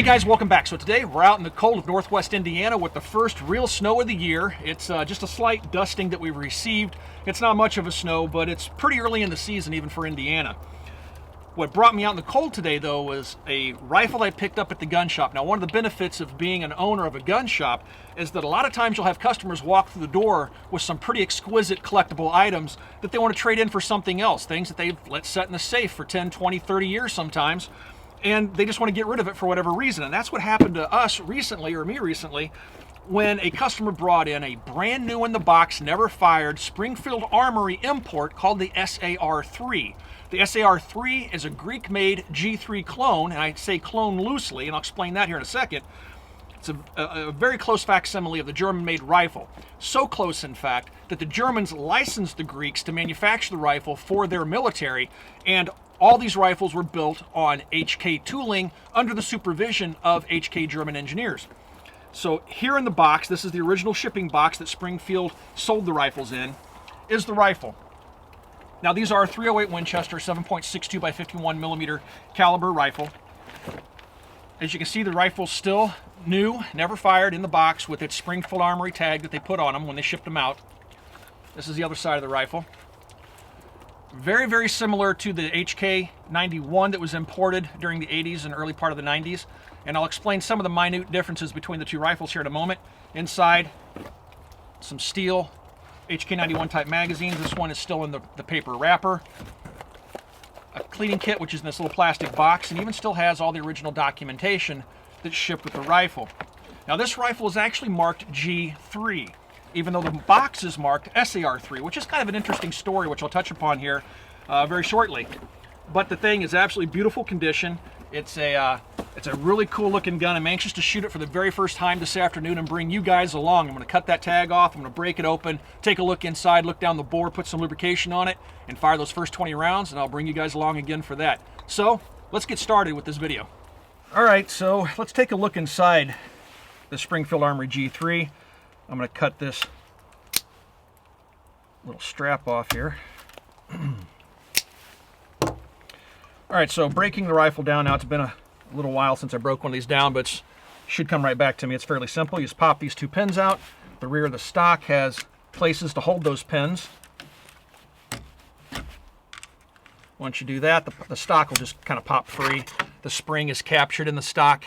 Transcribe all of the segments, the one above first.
guys, welcome back. So today we're out in the cold of northwest Indiana with the first real snow of the year. It's just a slight dusting that we've received. It's not much of a snow, but it's pretty early in the season even for Indiana. What brought me out in the cold today though was a rifle I picked up at the gun shop. Now one of the benefits of being an owner of a gun shop is that a lot of times you'll have customers walk through the door with some pretty exquisite collectible items that they want to trade in for something else, things that they've let set in the safe for 10, 20, 30 years sometimes. And they just want to get rid of it for whatever reason. And that's what happened to us recently, or me recently, when a customer brought in a brand new in the box, never fired Springfield Armory import called the SAR-3. The SAR-3 is a Greek-made G3 clone, and I say clone loosely, and I'll explain that here in a second. It's a very close facsimile of the German-made rifle. So close, in fact, that the Germans licensed the Greeks to manufacture the rifle for their military, and all these rifles were built on HK tooling under the supervision of HK German engineers. So here in the box, this is the original shipping box that Springfield sold the rifles in, is the rifle. Now these are a .308 Winchester 7.62 by 51 millimeter caliber rifle. As you can see, the rifle's still new, never fired, in the box with its Springfield Armory tag that they put on them when they shipped them out. This is the other side of the rifle. Very, very similar to the HK91 that was imported during the 80s and early part of the 90s. And I'll explain some of the minute differences between the two rifles here in a moment. Inside, some steel HK91 type magazines. This one is still in the paper wrapper. A cleaning kit, which is in this little plastic box, and even still has all the original documentation that's shipped with the rifle. Now this rifle is actually marked G3. Even though the box is marked SAR-3, which is kind of an interesting story, which I'll touch upon here very shortly. But the thing is absolutely beautiful condition. It's a really cool looking gun. I'm anxious to shoot it for the very first time this afternoon and bring you guys along. I'm going to cut that tag off, I'm going to break it open, take a look inside, look down the bore, put some lubrication on it, and fire those first 20 rounds, and I'll bring you guys along again for that. So let's get started with this video. All right, so let's take a look inside the Springfield Armory G3. I'm going to cut this little strap off here. All right, so breaking the rifle down now, it's been a little while since I broke one of these down, but it should come right back to me. It's fairly simple. You just pop these two pins out. The rear of the stock has places to hold those pins. Once you do that, the stock will just kind of pop free. The spring is captured in the stock.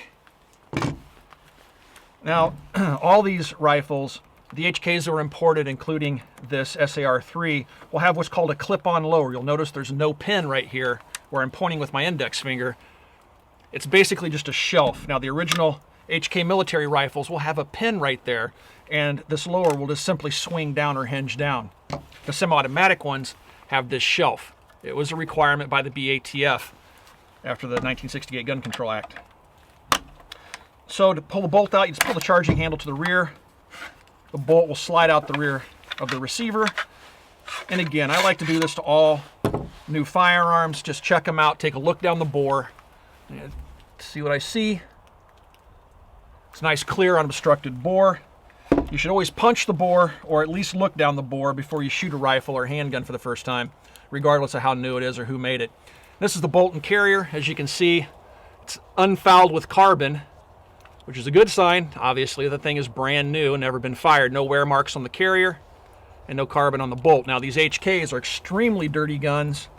Now, all these rifles, the HKs that were imported, including this SAR-3, will have what's called a clip-on lower. You'll notice there's no pin right here where I'm pointing with my index finger. It's basically just a shelf. Now, the original HK military rifles will have a pin right there, and this lower will just simply swing down or hinge down. The semi-automatic ones have this shelf. It was a requirement by the BATF after the 1968 Gun Control Act. So to pull the bolt out, you just pull the charging handle to the rear. The bolt will slide out the rear of the receiver. And again, I like to do this to all new firearms. Just check them out, take a look down the bore, and see what I see. It's a nice, clear, unobstructed bore. You should always punch the bore, or at least look down the bore before you shoot a rifle or handgun for the first time, regardless of how new it is or who made it. This is the Bolton Carrier. As you can see, it's unfouled with carbon, which is a good sign. Obviously, the thing is brand new, never been fired. No wear marks on the carrier and no carbon on the bolt. Now, these HKs are extremely dirty guns.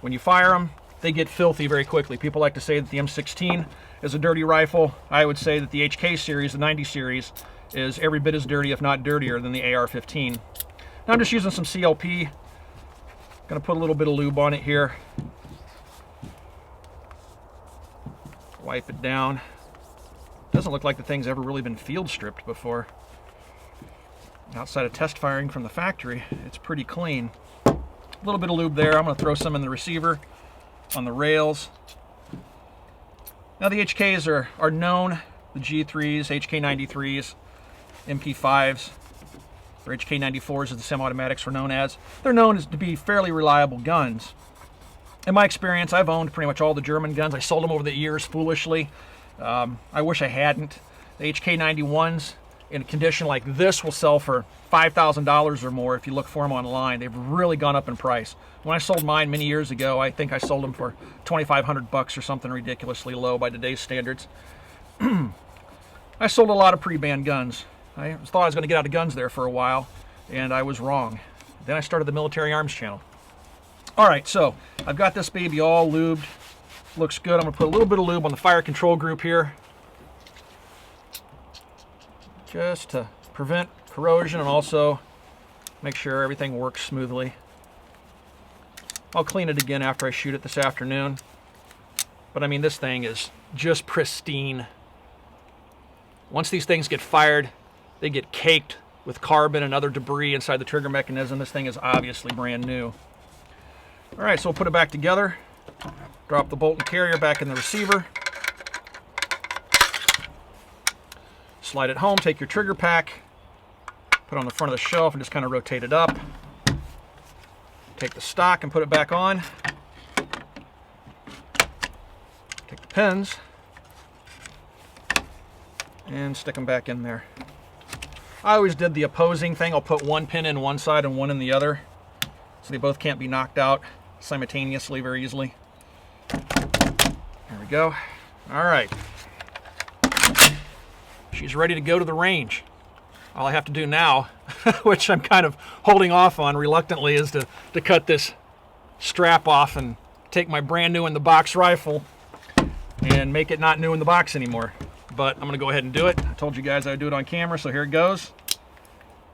When you fire them, they get filthy very quickly. People like to say that the M16 is a dirty rifle. I would say that the HK series, the 90 series, is every bit as dirty, if not dirtier, than the AR-15. Now, I'm just using some CLP. Gonna put a little bit of lube on it here. Wipe it down. Doesn't look like the thing's ever really been field stripped before. Outside of test firing from the factory, it's pretty clean. A little bit of lube there. I'm going to throw some in the receiver, on the rails. Now the HKs are known, the G3s, HK93s, MP5s, or HK94s as the semi-automatics were known as. They're known as to be fairly reliable guns. In my experience, I've owned pretty much all the German guns. I sold them over the years foolishly. I wish I hadn't. The HK91s in a condition like this will sell for $5,000 or more if you look for them online. They've really gone up in price. When I sold mine many years ago, I think I sold them for $2,500 or something ridiculously low by today's standards. I sold a lot of pre-band guns. I thought I was going to get out of guns there for a while, and I was wrong. Then I started the Military Arms channel. All right, so I've got this baby all lubed. Looks good. I'm going to put a little bit of lube on the fire control group here, just to prevent corrosion and also make sure everything works smoothly. I'll clean it again after I shoot it this afternoon. But I mean, this thing is just pristine. Once these things get fired, they get caked with carbon and other debris inside the trigger mechanism. This thing is obviously brand new. All right, so we'll put it back together. Drop the Bolton Carrier back in the receiver. Slide it home, take your trigger pack, put it on the front of the shelf and just kind of rotate it up. Take the stock and put it back on. Take the pins and stick them back in there. I always did the opposing thing. I'll put one pin in one side and one in the other, so they both can't be knocked out simultaneously very easily. There we go. All right. She's ready to go to the range. All I have to do now, which I'm kind of holding off on reluctantly, is to cut this strap off and take my brand new in the box rifle and make it not new in the box anymore. But I'm going to go ahead and do it. I told you guys I would do it on camera, so here it goes.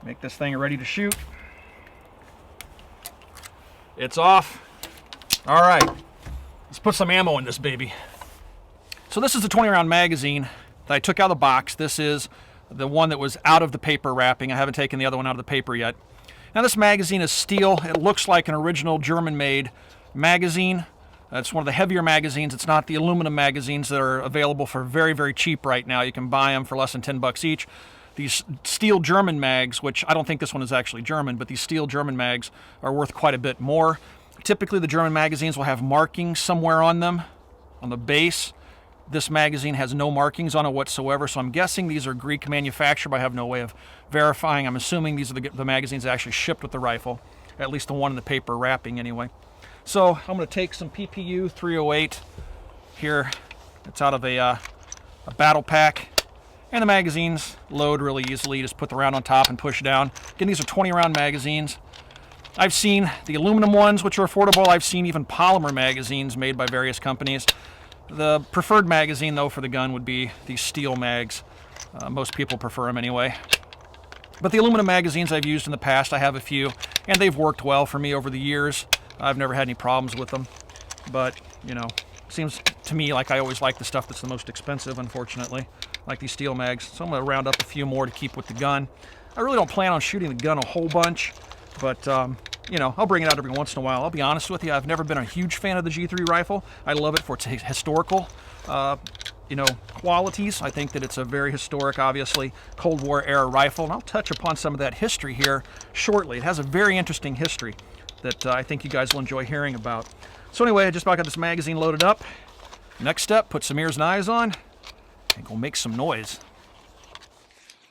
Make this thing ready to shoot. It's off. All right, let's put some ammo in this baby. So this is the 20-round magazine that I took out of the box. This is the one that was out of the paper wrapping. I haven't taken the other one out of the paper yet. Now this magazine is steel. It looks like an original German-made magazine. It's one of the heavier magazines. It's not the aluminum magazines that are available for very, very cheap right now. You can buy them for less than 10 bucks each. These steel German mags, which I don't think this one is actually German, but these steel German mags are worth quite a bit more. Typically the German magazines will have markings somewhere on them, on the base. This magazine has no markings on it whatsoever, so I'm guessing these are Greek manufactured, but I have no way of verifying. I'm assuming these are the magazines that actually shipped with the rifle, at least the one in the paper wrapping anyway. So I'm going to take some PPU 308 here. It's out of a battle pack, and the magazines load really easily. You just put the round on top and push down. Again, these are 20-round magazines. I've seen the aluminum ones, which are affordable. I've seen even polymer magazines made by various companies. The preferred magazine, though, for the gun would be these steel mags. Most people prefer them anyway. But the aluminum magazines I've used in the past, I have a few, and they've worked well for me over the years. I've never had any problems with them. But, you know, seems to me like I always like the stuff that's the most expensive, unfortunately, like these steel mags. So I'm going to round up a few more to keep with the gun. I really don't plan on shooting the gun a whole bunch, but you know, I'll bring it out every once in a while. I'll be honest with you, I've never been a huge fan of the G3 rifle. I love it for its historical, you know, qualities. I think that it's a very historic, obviously, Cold War era rifle, and I'll touch upon some of that history here shortly. It has a very interesting history that I think you guys will enjoy hearing about. So anyway, I just about got this magazine loaded up. Next step, put some ears and eyes on, and go make some noise.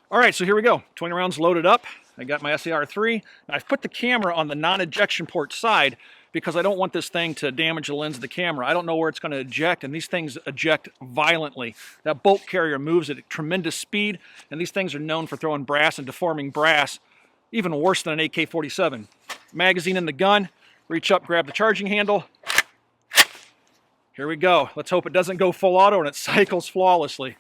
All right, so here we go. 20 rounds loaded up. I got my SAR-3. I've put the camera on the non-ejection port side because I don't want this thing to damage the lens of the camera. I don't know where it's going to eject, and these things eject violently. That bolt carrier moves at a tremendous speed, and these things are known for throwing brass and deforming brass, even worse than an AK-47. Magazine in the gun, reach up, grab the charging handle. Here we go. Let's hope it doesn't go full auto and it cycles flawlessly.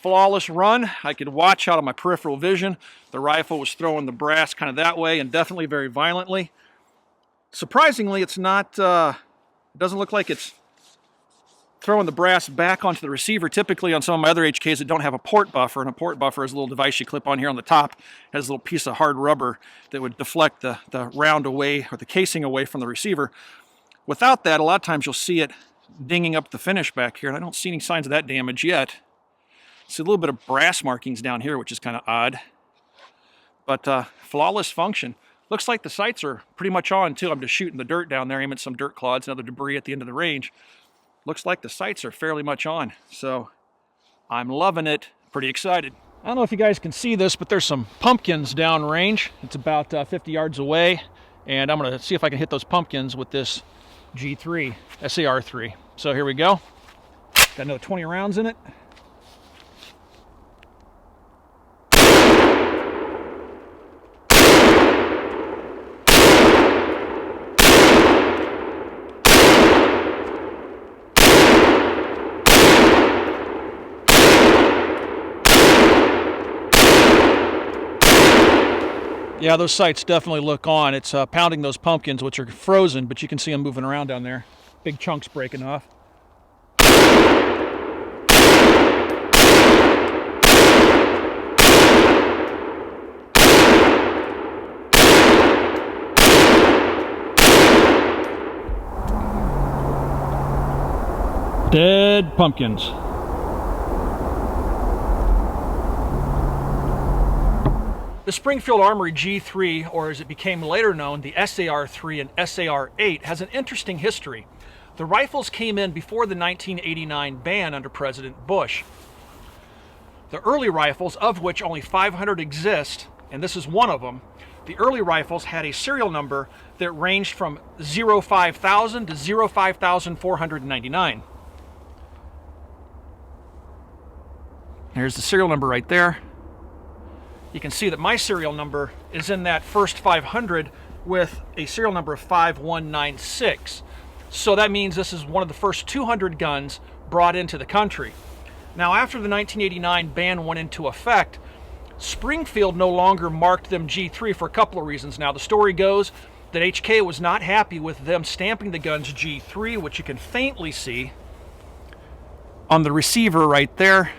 Flawless run. I could watch out of my peripheral vision. The rifle was throwing the brass kind of that way and definitely very violently. Surprisingly, it's not, it doesn't look like it's throwing the brass back onto the receiver. Typically on some of my other HKs that don't have a port buffer, and a port buffer is a little device you clip on here on the top. It has a little piece of hard rubber that would deflect the round away, or the casing away from the receiver. Without that, a lot of times you'll see it dinging up the finish back here, and I don't see any signs of that damage yet. See a little bit of brass markings down here, which is kind of odd. But flawless function. Looks like the sights are pretty much on too. I'm just shooting the dirt down there, aiming at some dirt clods and other debris at the end of the range. Looks like the sights are fairly much on, so I'm loving it. Pretty excited. I don't know if you guys can see this, but there's some pumpkins downrange. It's about 50 yards away, and I'm gonna see if I can hit those pumpkins with this G3 SAR-3. So here we go. Got another 20 rounds in it. Yeah, those sights definitely look on. It's pounding those pumpkins, which are frozen, but you can see them moving around down there. Big chunks breaking off. Dead pumpkins. The Springfield Armory G3, or as it became later known, the SAR-3 and SAR-8, has an interesting history. The rifles came in before the 1989 ban under President Bush. The early rifles, of which only 500 exist, and this is one of them, the early rifles had a serial number that ranged from 05000 to 05499. There's the serial number right there. You can see that my serial number is in that first 500 with a serial number of 5196. So that means this is one of the first 200 guns brought into the country. Now, after the 1989 ban went into effect, Springfield no longer marked them G3 for a couple of reasons. Now, the story goes that HK was not happy with them stamping the guns G3, which you can faintly see on the receiver right there.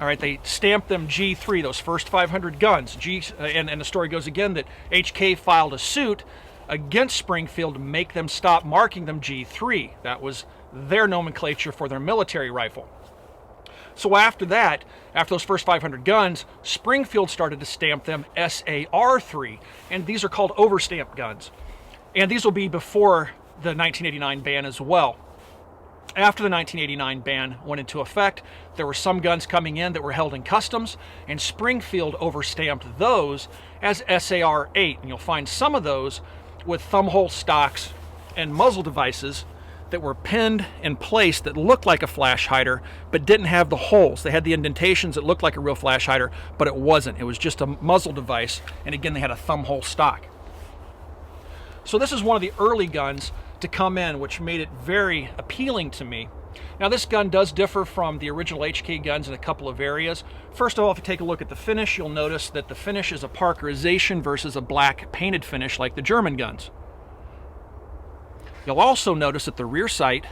All right, they stamped them G3, those first 500 guns. And the story goes again that HK filed a suit against Springfield to make them stop marking them G3. That was their nomenclature for their military rifle. So after that, after those first 500 guns, Springfield started to stamp them SAR-3, and these are called overstamped guns. And these will be before the 1989 ban as well. After the 1989 ban went into effect, there were some guns coming in that were held in customs, and Springfield overstamped those as SAR-8. And you'll find some of those with thumbhole stocks and muzzle devices that were pinned in place that looked like a flash hider, but didn't have the holes. They had the indentations that looked like a real flash hider, but it wasn't. It was just a muzzle device, and again, they had a thumbhole stock. So this is one of the early guns to come in, which made it very appealing to me. Now, this gun does differ from the original HK guns in a couple of areas. First of all, if you take a look at the finish, you'll notice that the finish is a Parkerization versus a black painted finish like the German guns. You'll also notice that the rear sight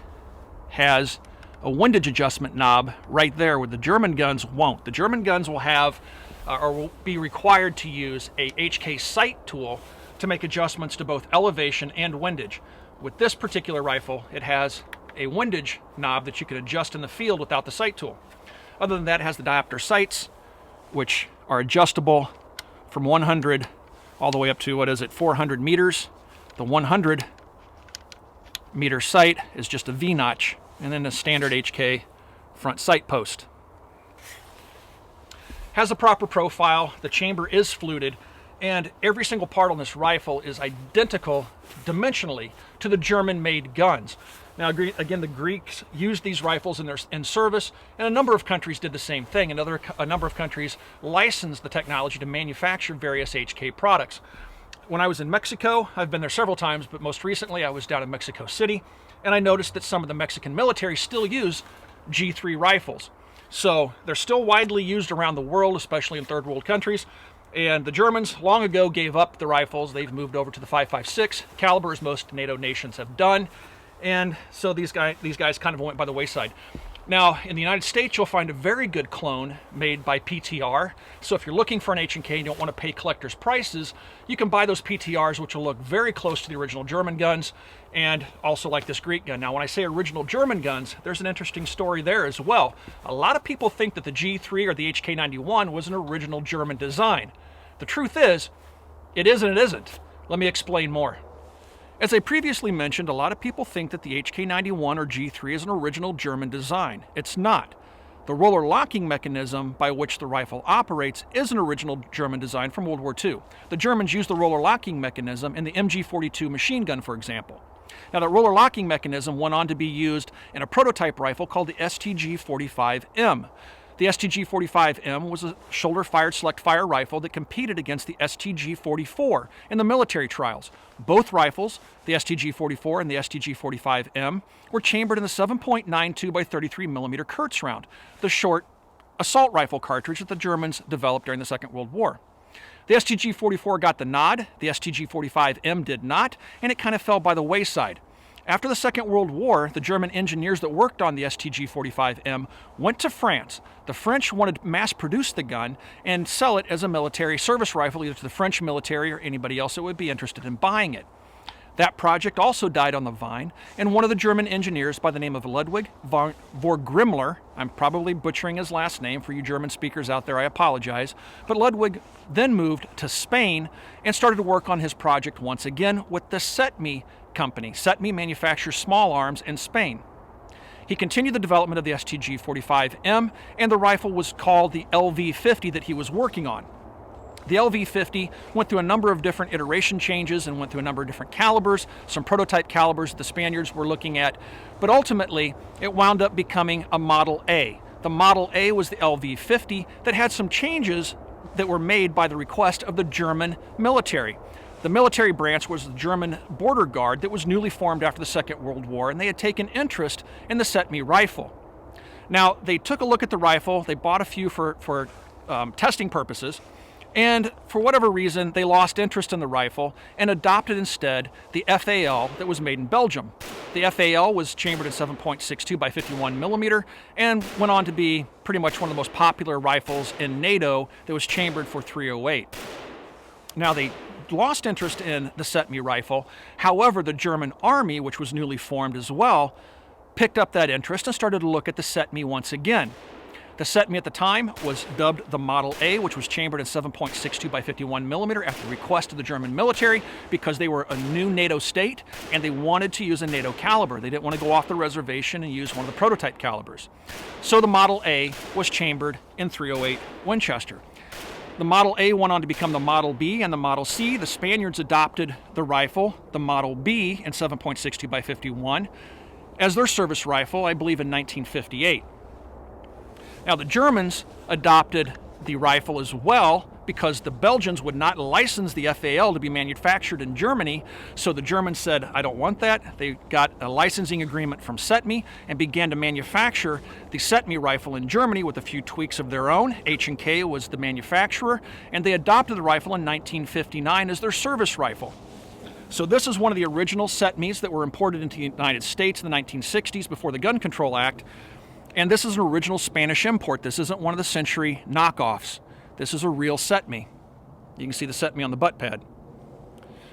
has a windage adjustment knob right there, where the German guns won't. The German guns will have or will be required to use a HK sight tool to make adjustments to both elevation and windage. With this particular rifle, it has a windage knob that you can adjust in the field without the sight tool. Other than that, it has the diopter sights, which are adjustable from 100 all the way up to, 400 meters. The 100 meter sight is just a V-notch, and then a standard HK front sight post. Has a proper profile, the chamber is fluted, and every single part on this rifle is identical dimensionally to the German-made guns. Now, again, the Greeks used these rifles in service, and a number of countries did the same thing. A number of countries licensed the technology to manufacture various HK products. When I was in Mexico, I've been there several times, but most recently I was down in Mexico City, and I noticed that some of the Mexican military still use G3 rifles. So they're still widely used around the world, especially in third world countries. And the Germans long ago gave up the rifles. They've moved over to the 5.56 caliber, as most NATO nations have done. And so these guys kind of went by the wayside. Now, in the United States, you'll find a very good clone made by PTR. So if you're looking for an H&K and you don't want to pay collector's prices, you can buy those PTRs, which will look very close to the original German guns, and also like this Greek gun. Now, when I say original German guns, there's an interesting story there as well. A lot of people think that the G3 or the HK91 was an original German design. The truth is, it is and it isn't. Let me explain more. As I previously mentioned, a lot of people think that the HK91 or G3 is an original German design. It's not. The roller locking mechanism by which the rifle operates is an original German design from World War II. The Germans used the roller locking mechanism in the MG42 machine gun, for example. Now, that roller locking mechanism went on to be used in a prototype rifle called the STG-45M. The STG-45M was a shoulder-fired select-fire rifle that competed against the STG-44 in the military trials. Both rifles, the STG-44 and the STG-45M, were chambered in the 7.92 by 33 millimeter Kurz round, the short assault rifle cartridge that the Germans developed during the Second World War. The STG-44 got the nod, the STG-45M did not, and it kind of fell by the wayside. After the Second World War, the German engineers that worked on the STG-45M went to France. The French wanted to mass-produce the gun and sell it as a military service rifle, either to the French military or anybody else that would be interested in buying it. That project also died on the vine, and one of the German engineers by the name of Ludwig Vorgrimler, I'm probably butchering his last name for you German speakers out there, I apologize, but Ludwig then moved to Spain and started to work on his project once again with the SETME company. SETME manufactures small arms in Spain. He continued the development of the STG-45M, and the rifle was called the LV-50 that he was working on. The LV-50 went through a number of different iteration changes and went through a number of different calibers, some prototype calibers that the Spaniards were looking at, but ultimately it wound up becoming a Model A. The Model A was the LV-50 that had some changes that were made by the request of the German military. The military branch was the German border guard that was newly formed after the Second World War, and they had taken interest in the SETME rifle. Now, they took a look at the rifle, they bought a few for testing purposes, and for whatever reason, they lost interest in the rifle and adopted instead the FAL that was made in Belgium. The FAL was chambered in 7.62 by 51 millimeter and went on to be pretty much one of the most popular rifles in NATO that was chambered for .308. Now, they lost interest in the SETME rifle. However, the German army, which was newly formed as well, picked up that interest and started to look at the SETME once again. The SETME at the time was dubbed the Model A, which was chambered in 7.62 by 51 millimeter after the request of the German military because they were a new NATO state and they wanted to use a NATO caliber. They didn't want to go off the reservation and use one of the prototype calibers. So the Model A was chambered in .308 Winchester. The Model A went on to become the Model B and the Model C. The Spaniards adopted the rifle, the Model B in 7.62 by 51, as their service rifle, I believe in 1958. Now, the Germans adopted the rifle as well because the Belgians would not license the FAL to be manufactured in Germany, so the Germans said, I don't want that. They got a licensing agreement from SETME and began to manufacture the SETME rifle in Germany with a few tweaks of their own. H&K was the manufacturer, and they adopted the rifle in 1959 as their service rifle. So this is one of the original SETMEs that were imported into the United States in the 1960s before the Gun Control Act. And this is an original Spanish import. This isn't one of the Century knockoffs. This is a real SETME. You can see the SETME on the butt pad.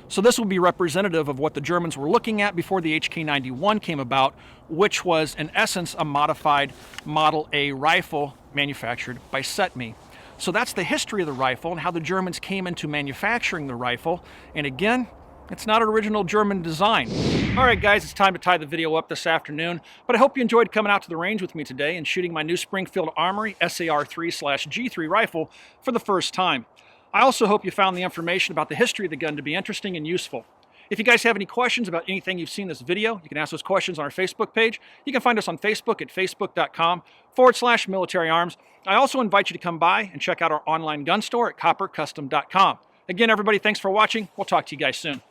So this will be representative of what the Germans were looking at before the HK91 came about, which was in essence a modified Model A rifle manufactured by SETME. So that's the history of the rifle and how the Germans came into manufacturing the rifle. And again, it's not an original German design. All right, guys, it's time to tie the video up this afternoon, but I hope you enjoyed coming out to the range with me today and shooting my new Springfield Armory SAR-3/G3 rifle for the first time. I also hope you found the information about the history of the gun to be interesting and useful. If you guys have any questions about anything you've seen in this video, you can ask those questions on our Facebook page. You can find us on Facebook at facebook.com/militaryarms. I also invite you to come by and check out our online gun store at coppercustom.com. Again, everybody, thanks for watching. We'll talk to you guys soon.